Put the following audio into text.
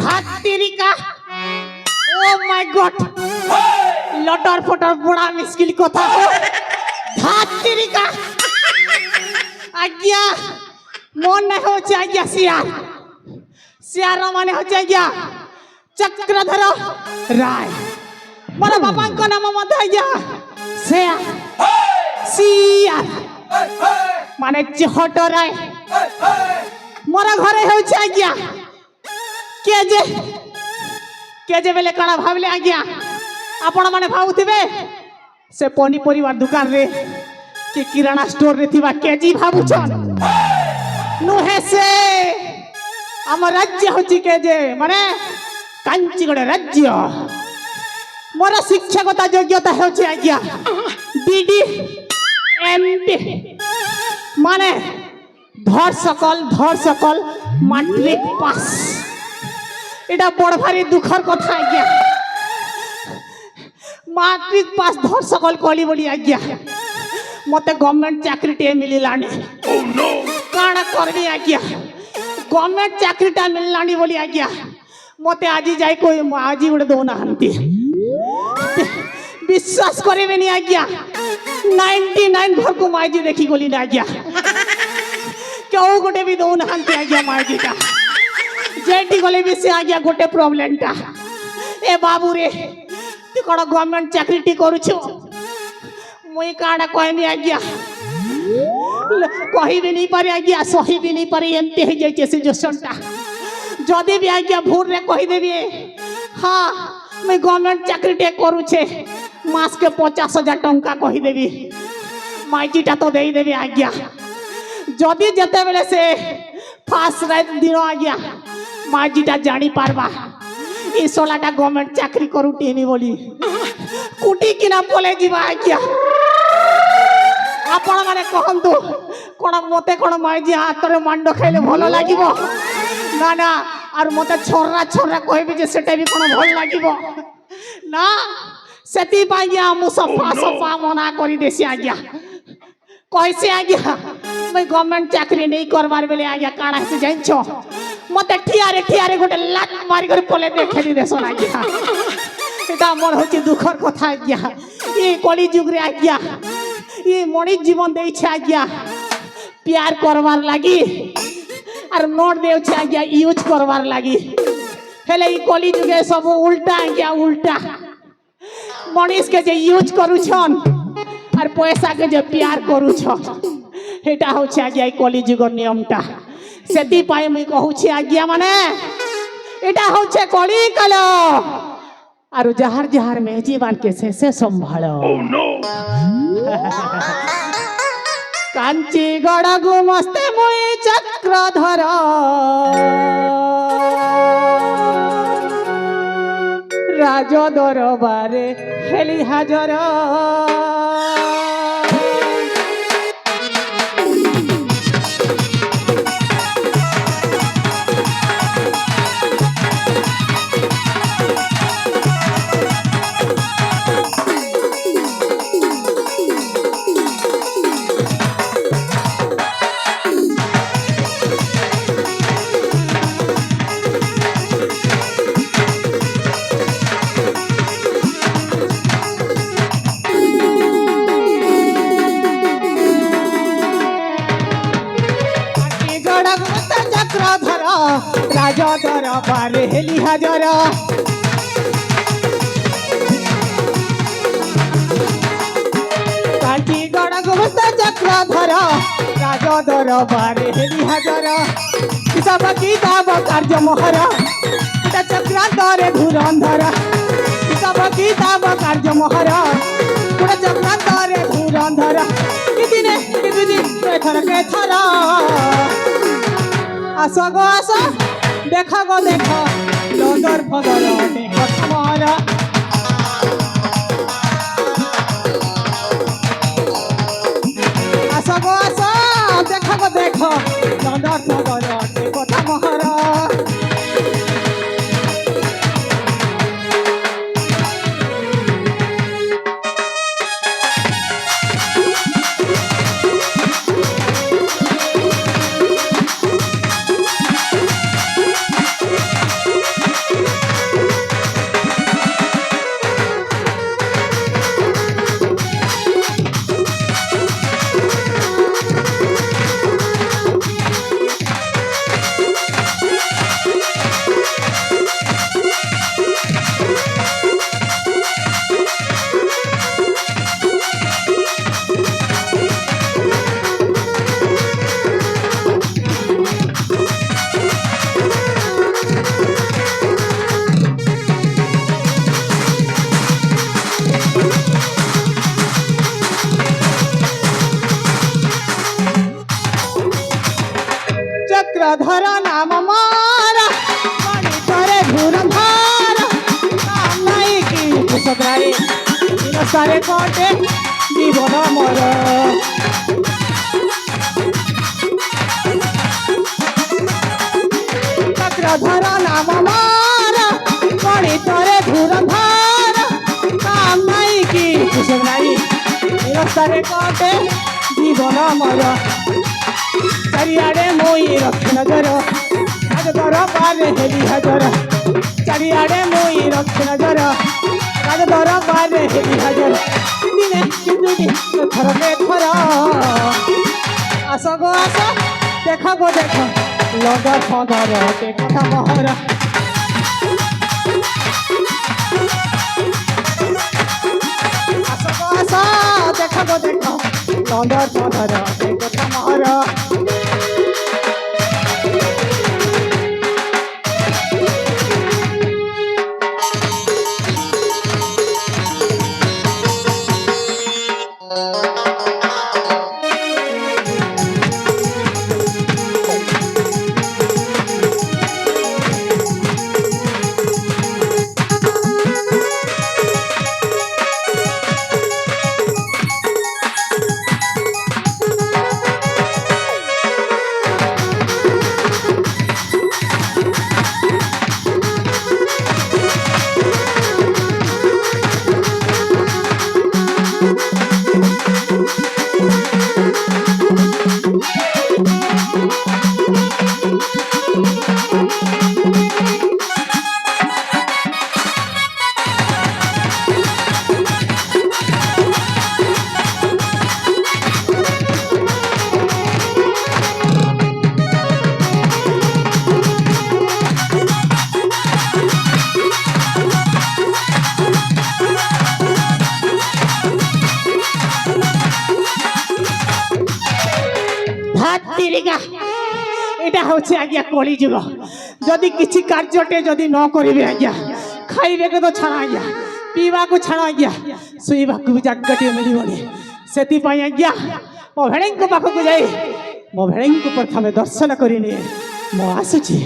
ধাত্রিকা ও মাই god লটর ফটর বড়া মুশকিল কথা ধাত্রিকা আজ্ঞা মন না হচ্ছে আজ্ঞা শিয়ার শিয়ার মানে হচ্ছে আজ্ঞা চক্রধর রায় মোর বাপাঙ্ক নাম মধ্যে আজ্ঞা শিয়ার শিয়ার মানে চহট রায় মোর ঘরে হচ্ছে আজ্ঞা কে যে বেলে কাଣା ভাবলে আজ্ঞা আপন মানে ভাবুথিবে সে পনিপরিবার দোকান রে কি কিরানা স্টোর রে থিবা কেজি ভাবুছন নুহে সে আমার রাজ্য হচ্ছে কেজে মানে কাঞ্চিগড় রাজ্য মোর শিক্ষাগত যোগ্যতা হচ্ছে আজ্ঞা বিডি এমপি মানে ধর সকল ম্যাট্রিক পাস এটা বড় ভারী দুঃখর কথা আজ্ঞা ম্যাট্রিক পাস ধর সকল কলি বলি আজ্ঞা মতে গভর্নমেন্ট চাকরিটিଏ মিলিলানি কাଣା করবি আজ্ঞা গভর্নমেন্ট চাকরিটা মিলিলানি বলি আজ্ঞা মতে আজি যাই কই আজি উড়ে দৌ নাহান্তি বিশ্বাস করিবেনি আজ্ঞা 99 ঘরকু মাইজি দেখি গলি না আজ্ঞা কেউ গোটে বি দৌ নাহান্তি আজ্ঞা মাইজিটা যেটি গলে বি সে আজ্ঞা গোটে প্রবলেমটা এ বাবু রে তুই কোন গভর্নমেন্ট চাকরিটি করুছ মুই কাଣା কইমি আজ্ঞা কহিবি নি পারি আজ্ঞা সহিবি নি পারি এমতি হই যাইছে সিচুয়েশনটা যদি বি আজ্ঞা ভুল রে কহি দেবি হ্যাঁ মুই গভর্নমেন্ট চাকরিটি করুছে মাসকে 50,000 টঙ্কা কহি দেবি মাইটিটা তো দেই দেবি আজ্ঞা যদি যেতে বেলে সে ফার্স্ট রাত দিন আজ্ঞা মাইটিটা জানি পারবা এই সোলাটা গভর্নমেন্ট চাকরি করুটিনি বলি কুটি কিনা বলে ଯିବା আজ্ঞা আপন মানে কহন্তু কোন মতে কোন মাইজি হাতরে মান্ড খাইলে ভালো লাগিব না না আর মতে ছড়রা কইবি যে সেটা বি কোন ভাল লাগিব না সেতি পাইয়া মু সফা মনা করি দেছি আজ্ঞা কইছে আজ্ঞা মই গভর্নমেন্ট চাকরি নেই করবার বেলে আজ্ঞা কাଣା সে জানছ মতে ঠিয়ারে গোটে লাত মারি করে পলে দেখে দি দেছ আজ্ঞা এটা মোর হচ্ছে দুঃখর কথা আজ্ঞা এই কলি যুগরে আজ্ঞা এই মনির জীবন দেইছে আজ্ঞা প্যার করবার লাগি আর নোট দেউছে আজ্ঞা ইউজ করবার লাগি হেলে এই কলি যুগে সব উল্টা আজ্ঞা উল্টা মনিষ কে যে ইউজ করুছন আর পয়সা কে যে প্যার করুছন এটা হচ্ছে আজ্ঞা এই কলি যুগর নিয়মটা সেতি পাই মুই কহুছি আজ্ঞা মানে এটা হচ্ছে কলি কাল আর যাহার মেহজিবান কে সে সম্ভাল কাঞ্চি গড় গুমস্তে মুই চক্রধর রাজ দরবারে হেলি হাজর রাজ দরবারে হেলি হাজর কাঞ্চি গড় গোবস্ত চক্রধর রাজ দরবারে হেলি হাজর সব কিতাব কার্য মোহর এটা চক্রান্তরে ধুরন্ধর সব কিতাব কার্য মোহর পুরা চক্রান্তরে ধুরন্ধর কিদিনে থর কে থর আস গো আস দেখ গো দেখ লদর ফদর দেখ তোমার আস গো আস দেখ গো দেখ লদর ফদর দেখ তোমার ରାସ୍ତାରେ କଟେ ଜୀବନ ମୋର ଚକ୍ରଧର ନାମ ମୋର ଗଣିତରେ ଧୁରନ୍ଧର କାମ ନାହିଁ କି ଖୁସି ନାହିଁ ରାସ୍ତାରେ କଟେ ଜୀବନ ମୋର ଚାରିଆଡ଼େ ମୁଇଁ ରଖି ନଜର ରାଜ ଦରବାରରେ ହେଲି ହାଜର ଚାରିଆଡ଼େ ମୁଇଁ ରଖି ନଜର ରାଜ ଦରବାରରେ ହେଲି ହାଜର ଦିନେ ଦୁଇଟି ଥରକେ ଥର ଆସ ଗো ଆସ ଦେଖ ଗো ଦେଖ ଲଗା ଫଦର କେ କଥା ମହର ଆସ ଗো ଆସ ଦେଖ ଗো ଦେଖ ଲଗା ଫଦର କେ କଥା ମହର এটা হচ্ছে আজ্ঞা কলি যুগ যদি কিছু কার্যটে যদি ন করিবে আজ্ঞা খাইবে তো ছাড়া আজ্ঞা পিবাকু ছাড়া আজ্ঞা শুইবাকু বি জায়গাটিয়ে মিলিবনি সেপাই আজ্ঞা মো ভেড়েঙ্ক পাখକୁ যাই মো ভেড়েঙ্ক প্রথমে দর্শন করিনি মো আসুছি।